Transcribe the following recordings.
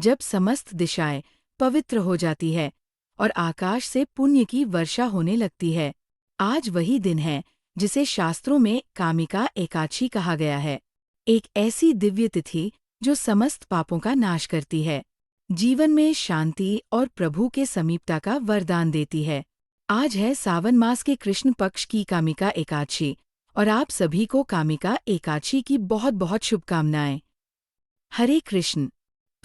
जब समस्त दिशाएं पवित्र हो जाती है और आकाश से पुण्य की वर्षा होने लगती है। आज वही दिन है जिसे शास्त्रों में कामिका एकादशी कहा गया है। एक ऐसी दिव्य तिथि जो समस्त पापों का नाश करती है, जीवन में शांति और प्रभु के समीपता का वरदान देती है। आज है सावन मास के कृष्ण पक्ष की कामिका एकादशी और आप सभी को कामिका एकादशी की बहुत बहुत शुभकामनाएं। हरे कृष्ण।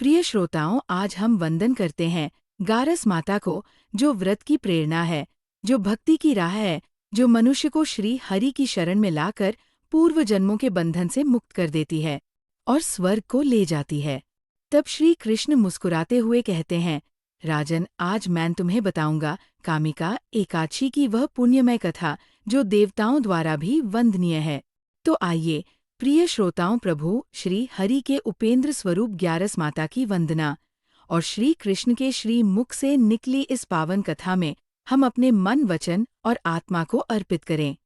प्रिय श्रोताओं, आज हम वंदन करते हैं गारस माता को, जो व्रत की प्रेरणा है, जो भक्ति की राह है, जो मनुष्य को श्री हरि की शरण में लाकर पूर्व जन्मों के बंधन से मुक्त कर देती है और स्वर्ग को ले जाती है। तब श्री कृष्ण मुस्कुराते हुए कहते हैं, राजन, आज मैं तुम्हें बताऊंगा कामिका एकादशी की वह पुण्यमय कथा जो देवताओं द्वारा भी वंदनीय है। तो आइए प्रिय श्रोताओं, प्रभु श्री हरि के उपेंद्र स्वरूप ग्यारस माता की वंदना और श्री कृष्ण के श्री मुख से निकली इस पावन कथा में हम अपने मन, वचन और आत्मा को अर्पित करें।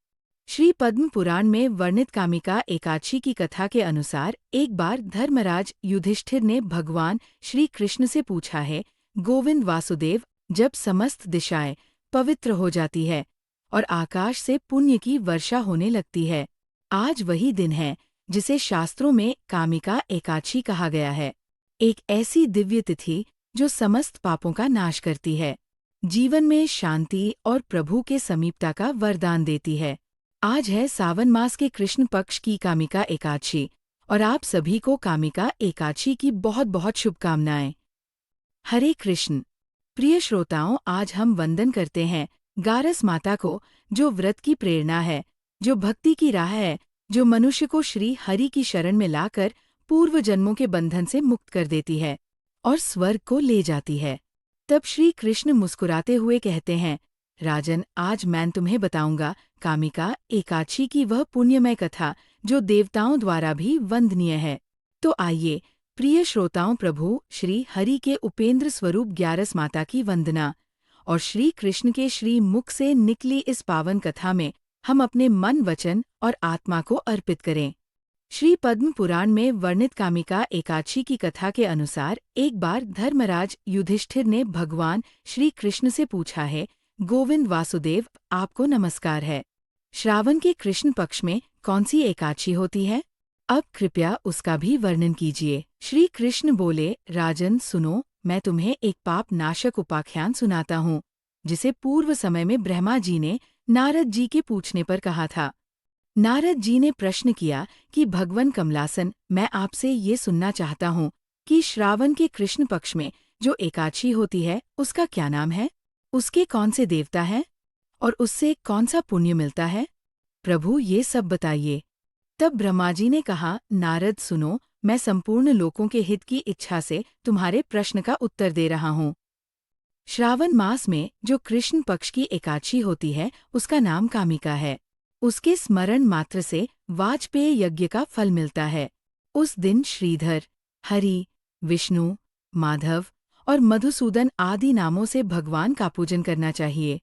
श्री पद्म पुराण में वर्णित कामिका एकादशी की कथा के अनुसार एक बार धर्मराज युधिष्ठिर ने भगवान श्री कृष्ण से पूछा है, गोविंद वासुदेव, जब समस्त दिशाएं पवित्र हो जाती है और आकाश से पुण्य की वर्षा होने लगती है, आज वही दिन है जिसे शास्त्रों में कामिका एकादशी कहा गया है। एक ऐसी दिव्य तिथि जो समस्त पापों का नाश करती है, जीवन में शांति और प्रभु के समीपता का वरदान देती है। आज है सावन मास के कृष्ण पक्ष की कामिका एकादशी और आप सभी को कामिका एकादशी की बहुत बहुत शुभकामनाएं। हरे कृष्ण। प्रिय श्रोताओं, आज हम वंदन करते हैं गारस माता को, जो व्रत की प्रेरणा है, जो भक्ति की राह है, जो मनुष्य को श्री हरि की शरण में लाकर पूर्व जन्मों के बंधन से मुक्त कर देती है और स्वर्ग को ले जाती है। तब श्री कृष्ण मुस्कुराते हुए कहते हैं, राजन, आज मैं तुम्हें बताऊंगा कामिका एकादशी की वह पुण्यमय कथा जो देवताओं द्वारा भी वंदनीय है। तो आइए प्रिय श्रोताओं, प्रभु श्री हरि के उपेंद्र स्वरूप ग्यारस माता की वंदना और श्री कृष्ण के श्री मुख से निकली इस पावन कथा में हम अपने मन, वचन और आत्मा को अर्पित करें। श्री पद्म पुराण में वर्णित कामिका एकादशी की कथा के अनुसार एक बार धर्मराज युधिष्ठिर ने भगवान श्री कृष्ण से पूछा है, गोविंद वासुदेव, आपको नमस्कार है। श्रावण के कृष्ण पक्ष में कौन सी एकादशी होती है? अब कृपया उसका भी वर्णन कीजिए। श्री कृष्ण बोले, राजन सुनो, मैं तुम्हें एक पाप नाशक उपाख्यान सुनाता हूँ, जिसे पूर्व समय में ब्रह्मा जी ने नारद जी के पूछने पर कहा था। नारद जी ने प्रश्न किया कि भगवन कमलासन, मैं आपसे ये सुनना चाहता हूँ कि श्रावण के कृष्ण पक्ष में जो एकादशी होती है उसका क्या नाम है, उसके कौन से देवता हैं और उससे कौन सा पुण्य मिलता है? प्रभु ये सब बताइए। तब ब्रह्मा जी ने कहा, नारद सुनो, मैं संपूर्ण लोकों के हित की इच्छा से तुम्हारे प्रश्न का उत्तर दे रहा हूँ। श्रावण मास में जो कृष्ण पक्ष की एकादशी होती है उसका नाम कामिका है। उसके स्मरण मात्र से वाजपेय यज्ञ का फल मिलता है। उस दिन श्रीधर, हरि, विष्णु, माधव और मधुसूदन आदि नामों से भगवान का पूजन करना चाहिए।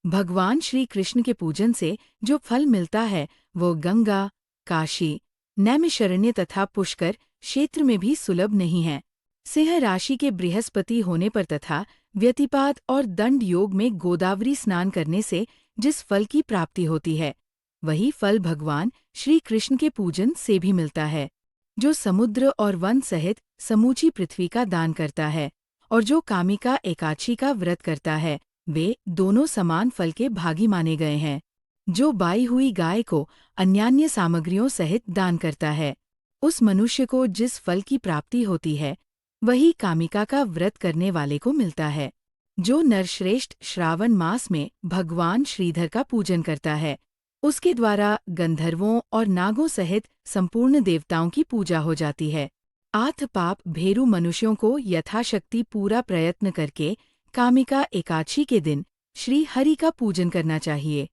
भगवान श्री कृष्ण के पूजन से जो फल मिलता है वो गंगा, काशी, नैमिषारण्य तथा पुष्कर क्षेत्र में भी सुलभ नहीं है। सिंह राशि के बृहस्पति होने पर तथा व्यतिपात और दंड योग में गोदावरी स्नान करने से जिस फल की प्राप्ति होती है, वही फल भगवान श्री कृष्ण के पूजन से भी मिलता है। जो समुद्र और वन सहित समूची पृथ्वी का दान करता है और जो कामिका एकादशी का व्रत करता है, वे दोनों समान फल के भागी माने गए हैं। जो बाई हुई गाय को अन्यान्य सामग्रियों सहित दान करता है, उस मनुष्य को जिस फल की प्राप्ति होती है, वही कामिका का व्रत करने वाले को मिलता है। जो नरश्रेष्ठ श्रावण मास में भगवान श्रीधर का पूजन करता है, उसके द्वारा गंधर्वों और नागों सहित संपूर्ण देवताओं की पूजा हो जाती है। आठ पाप भेरू मनुष्यों को यथाशक्ति पूरा प्रयत्न करके कामिका एकादशी के दिन श्री हरि का पूजन करना चाहिए।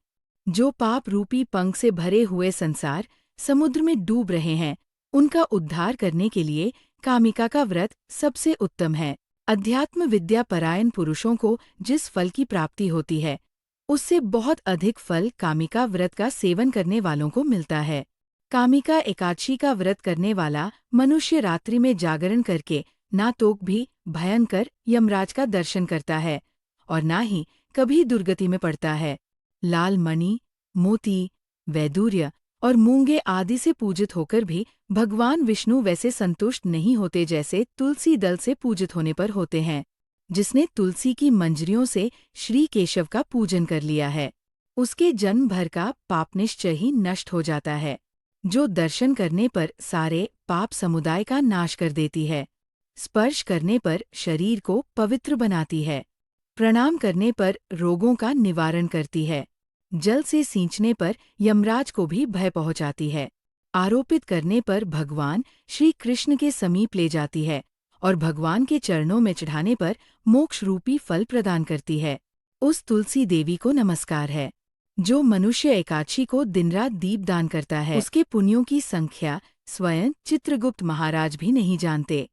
जो पाप रूपी पंख से भरे हुए संसार समुद्र में डूब रहे हैं, उनका उद्धार करने के लिए कामिका का व्रत सबसे उत्तम है। अध्यात्म विद्या परायण पुरुषों को जिस फल की प्राप्ति होती है, उससे बहुत अधिक फल कामिका व्रत का सेवन करने वालों को मिलता है। कामिका एकादशी का व्रत करने वाला मनुष्य रात्रि में जागरण करके ना तो भी भयंकर यमराज का दर्शन करता है और ना ही कभी दुर्गति में पड़ता है। लाल मणि, मोती, वैदूर्य और मूंगे आदि से पूजित होकर भी भगवान विष्णु वैसे संतुष्ट नहीं होते जैसे तुलसी दल से पूजित होने पर होते हैं। जिसने तुलसी की मंजरियों से श्री केशव का पूजन कर लिया है, उसके जन्म भर का पाप निश्चय ही नष्ट हो जाता है, जो दर्शन करने पर सारे पाप समुदाय का नाश कर देती है, स्पर्श करने पर शरीर को पवित्र बनाती है, प्रणाम करने पर रोगों का निवारण करती है, जल से सींचने पर यमराज को भी भय पहुंचाती है, आरोपित करने पर भगवान श्री कृष्ण के समीप ले जाती है और भगवान के चरणों में चढ़ाने पर मोक्ष रूपी फल प्रदान करती है। उस तुलसी देवी को नमस्कार है, जो मनुष्य एकादशी को दिन रात दीपदान करता है, उसके पुण्यों की संख्या स्वयं चित्रगुप्त महाराज भी नहीं जानते।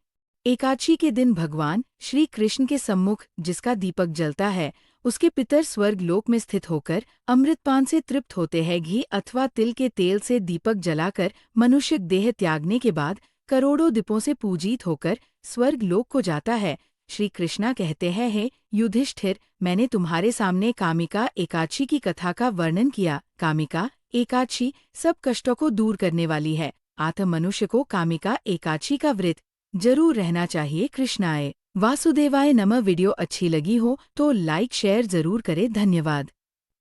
एकादशी के दिन भगवान श्री कृष्ण के सम्मुख जिसका दीपक जलता है, उसके पितर स्वर्ग लोक में स्थित होकर अमृतपान से तृप्त होते हैं। घी अथवा तिल के तेल से दीपक जलाकर मनुष्य देह त्यागने के बाद करोड़ों दीपों से पूजित होकर स्वर्ग लोक को जाता है। श्री कृष्णा कहते हैं, हे युधिष्ठिर, मैंने तुम्हारे सामने कामिका एकादशी की कथा का वर्णन किया। कामिका एकादशी सब कष्टों को दूर करने वाली है। आत्म मनुष्य को कामिका एकादशी का व्रत जरूर रहना चाहिए। कृष्णाय वासुदेवाय नमः। वीडियो अच्छी लगी हो तो लाइक शेयर जरूर करें। धन्यवाद।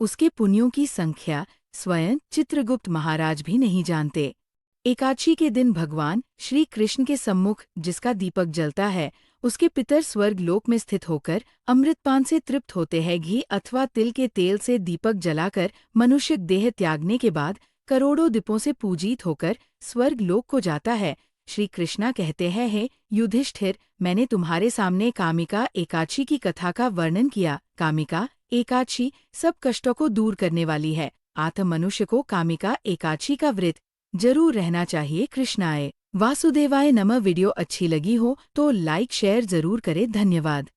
उसके पुण्यों की संख्या स्वयं चित्रगुप्त महाराज भी नहीं जानते। एकादशी के दिन भगवान श्री कृष्ण के सम्मुख जिसका दीपक जलता है, उसके पितर स्वर्ग लोक में स्थित होकर अमृतपान से तृप्त होते हैं। घी अथवा तिल के तेल से दीपक जलाकर मनुष्य देह त्यागने के बाद करोड़ों दीपों से पूजित होकर स्वर्ग लोक को जाता है। श्री कृष्णा कहते हैं, हे युधिष्ठिर, मैंने तुम्हारे सामने कामिका एकादशी की कथा का वर्णन किया। कामिका एकादशी सब कष्टों को दूर करने वाली है। आत्म मनुष्य को कामिका एकादशी का व्रत जरूर रहना चाहिए। कृष्णाय वासुदेवाय नमः। वीडियो अच्छी लगी हो तो लाइक शेयर जरूर करें। धन्यवाद।